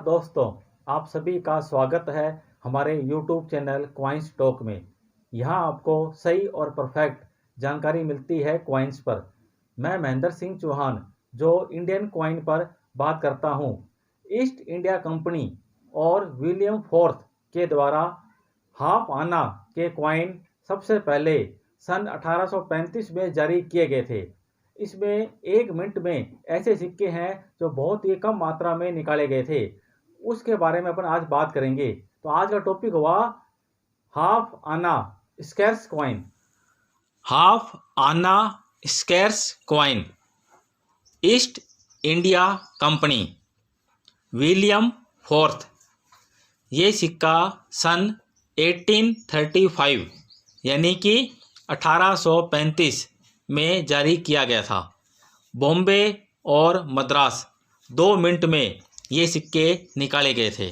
दोस्तों, आप सभी का स्वागत है हमारे YouTube चैनल क्वाइंस टॉक में। यहाँ आपको सही और परफेक्ट जानकारी मिलती है क्वाइंस पर। मैं महेंद्र सिंह चौहान जो इंडियन क्वाइन पर बात करता हूँ। ईस्ट इंडिया कंपनी और विलियम फोर्थ के द्वारा हाफ आना के क्वाइन सबसे पहले सन 1835 में जारी किए गए थे। इसमें 1 मिनट में ऐसे सिक्के हैं जो बहुत ही कम मात्रा में निकाले गए थे। उसके बारे में अपन आज बात करेंगे। तो आज का टॉपिक हुआ हाफ आना स्कैर्स क्वाइन। हाफ आना scarce coin, east India company, William fourth. ये सिक्का सन 1835 यानी कि 1835 में जारी किया गया था। बॉम्बे और मद्रास 2 मिनट में ये सिक्के निकाले गए थे।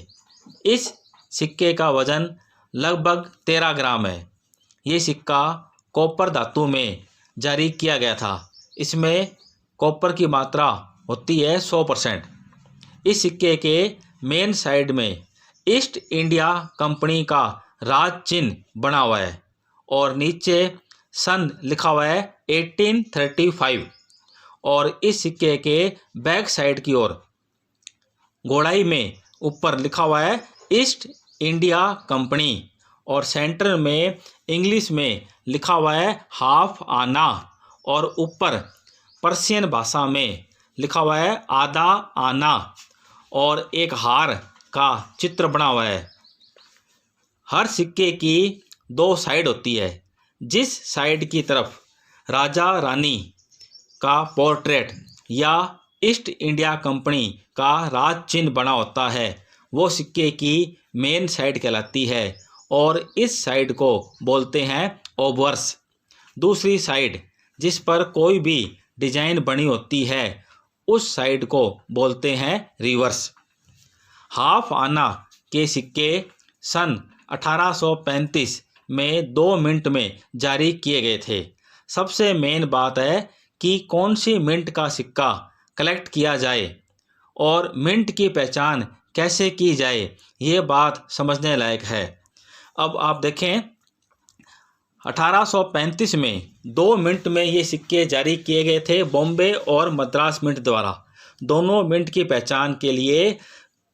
इस सिक्के का वज़न लगभग 13 ग्राम है। ये सिक्का कॉपर धातु में जारी किया गया था। इसमें कॉपर की मात्रा होती है 100%। इस सिक्के के मेन साइड में ईस्ट इंडिया कंपनी का राज चिन्ह बना हुआ है और नीचे सन लिखा हुआ है 1835। और इस सिक्के के बैक साइड की ओर गोलाई में ऊपर लिखा हुआ है ईस्ट इंडिया कंपनी और सेंटर में इंग्लिश में लिखा हुआ है हाफ आना और ऊपर पर्शियन भाषा में लिखा हुआ है आधा आना और एक हार का चित्र बना हुआ है। हर सिक्के की 2 साइड होती है। जिस साइड की तरफ राजा रानी का पोर्ट्रेट या ईस्ट इंडिया कंपनी का राज चिन्ह बना होता है वो सिक्के की मेन साइड कहलाती है और इस साइड को बोलते हैं ओबवर्स। दूसरी साइड जिस पर कोई भी डिजाइन बनी होती है उस साइड को बोलते हैं रिवर्स। हाफ आना के सिक्के सन 1835 में 2 मिनट में जारी किए गए थे। सबसे मेन बात है कि कौन सी मिंट का सिक्का कलेक्ट किया जाए और मिंट की पहचान कैसे की जाए, ये बात समझने लायक है। अब आप देखें 1835 में 2 मिनट में ये सिक्के जारी किए गए थे बॉम्बे और मद्रास मिंट द्वारा। दोनों मिंट की पहचान के लिए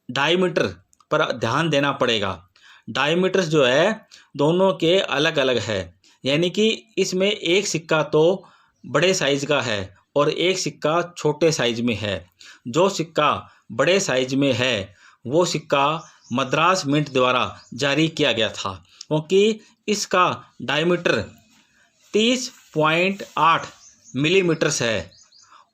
डायमीटर पर ध्यान देना पड़ेगा। डायमीटर्स जो है दोनों के अलग अलग है, यानी कि इसमें एक सिक्का तो बड़े साइज का है और एक सिक्का छोटे साइज में है। जो सिक्का बड़े साइज में है वो सिक्का मद्रास मिंट द्वारा जारी किया गया था क्योंकि इसका डायमीटर 30.8 मिलीमीटर्स है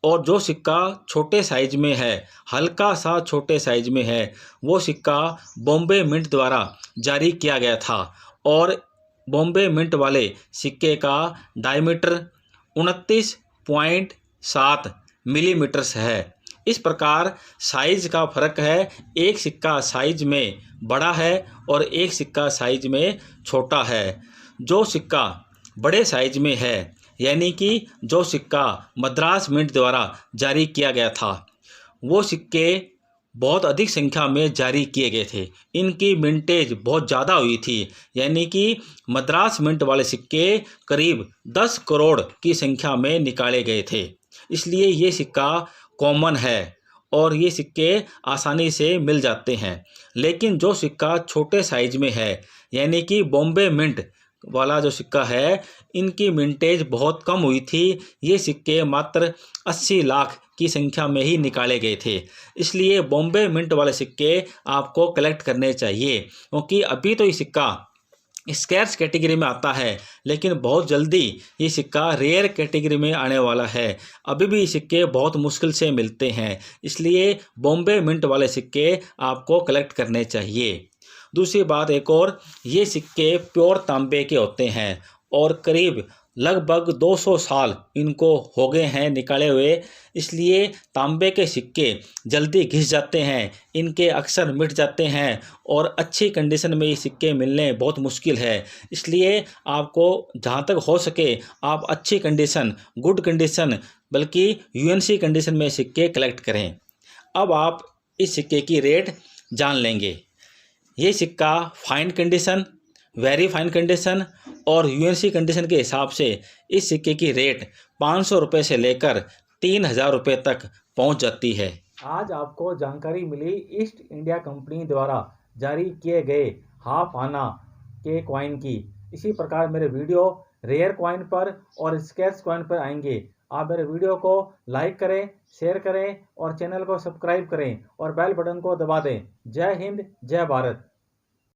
और जो सिक्का छोटे साइज में है, हल्का सा छोटे साइज में है, वो सिक्का बॉम्बे मिंट द्वारा जारी किया गया था और बॉम्बे मिंट वाले सिक्के का डायमीटर 29.7 मिलीमीटर्स है। इस प्रकार साइज का फर्क है। एक सिक्का साइज में बड़ा है और एक सिक्का साइज में छोटा है। जो सिक्का बड़े साइज में है यानी कि जो सिक्का मद्रास मिंट द्वारा जारी किया गया था वो सिक्के बहुत अधिक संख्या में जारी किए गए थे। इनकी मिंटेज बहुत ज़्यादा हुई थी, यानी कि मद्रास मिंट वाले सिक्के करीब 10 करोड़ की संख्या में निकाले गए थे। इसलिए ये सिक्का कॉमन है और ये सिक्के आसानी से मिल जाते हैं। लेकिन जो सिक्का छोटे साइज में है यानी कि बॉम्बे मिंट वाला जो सिक्का है, इनकी मिंटेज बहुत कम हुई थी। ये सिक्के मात्र 80 लाख की संख्या में ही निकाले गए थे। इसलिए बॉम्बे मिंट वाले सिक्के आपको कलेक्ट करने चाहिए क्योंकि अभी तो ये सिक्का स्कैर्स कैटेगरी में आता है, लेकिन बहुत जल्दी ये सिक्का रेयर कैटेगरी में आने वाला है। अभी भी ये सिक्के बहुत मुश्किल से मिलते हैं, इसलिए बॉम्बे मिंट वाले सिक्के आपको कलेक्ट करने चाहिए। दूसरी बात एक और, ये सिक्के प्योर तांबे के होते हैं और करीब लगभग 200 साल इनको हो गए हैं निकाले हुए। इसलिए तांबे के सिक्के जल्दी घिस जाते हैं, इनके अक्सर मिट जाते हैं और अच्छी कंडीशन में ये सिक्के मिलने बहुत मुश्किल है। इसलिए आपको जहाँ तक हो सके आप अच्छी कंडीशन, गुड कंडीशन, बल्कि यूएनसी कंडीशन में सिक्के कलेक्ट करें। अब आप इस सिक्के की रेट जान लेंगे। ये सिक्का fine condition, very fine condition और यूएनसी कंडीशन के हिसाब से इस सिक्के की रेट 500 रुपये से लेकर 3000 रुपये तक पहुंच जाती है। आज आपको जानकारी मिली ईस्ट इंडिया कंपनी द्वारा जारी किए गए हाफ आना के कॉइन की। इसी प्रकार मेरे वीडियो रेयर कॉइन पर और स्कैर्स कॉइन पर आएंगे। आप मेरे वीडियो को लाइक करें, शेयर करें और चैनल को सब्सक्राइब करें और बेल बटन को दबा दें। जय हिंद, जय भारत।